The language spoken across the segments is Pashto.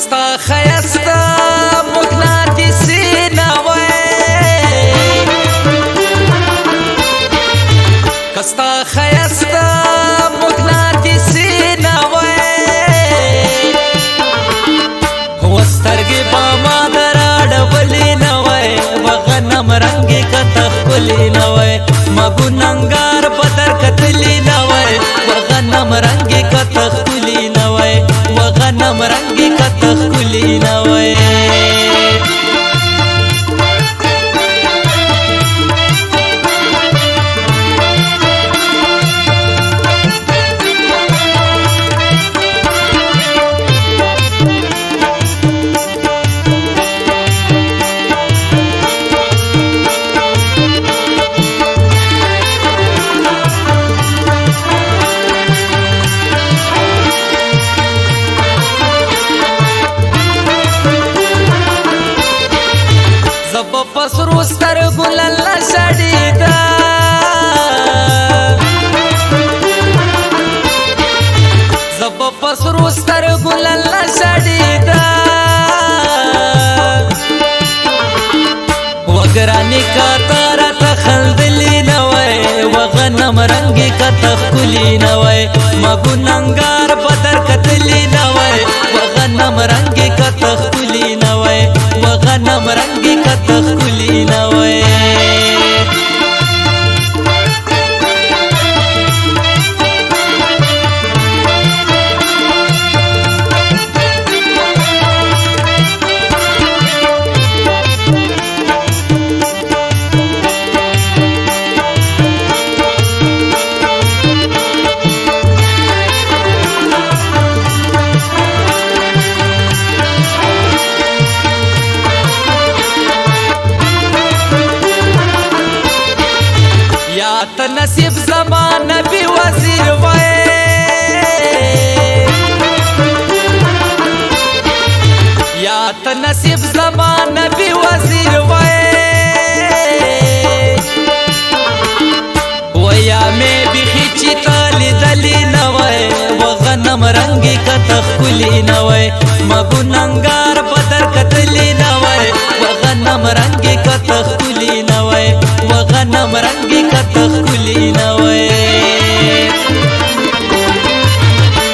کستا خیستا مغناطیسی نوی کستا خیستا مغناطیسی نوی وسترگی باما دراڑولی نوی وغنم رنگی کتخکلی نوی مگو ننگار بدر کتلی نوی وغنم رنگی کتخکلی نوی وغنم رنگی کتخکلی نوی پسرو سترگو للا شدیدا زب پسرو سترگو للا شدیدا وگرانی کا تارا تخلدلی نوی وغنم رنگی کا تخکلی نوی مگو ننگار بدر کتلی نوی وغنم رنگی کا تخکلی نوی وغنم رنگی کا تخکلی نوی یا نصیب زمان نبی وزیر وے یا نصیب زمان نبی وزیر وے ویا میں بخیچی تالی دلی نوے وغنم رنگی کتخکلی نوے مگو ننگار بدر کتلی نوے وغنم رنگی کتخکلی نوے وغنم رنگی کتخکلی نوی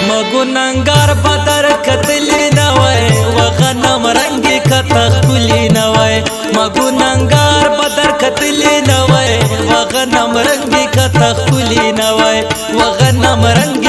مگو ننگار بدر کتلی نوی وغنم رنگی کتخکلی نوی مگو ننگار بدر کتلی نوی وغنم رنگی کتخکلی نوی وغنم رنگی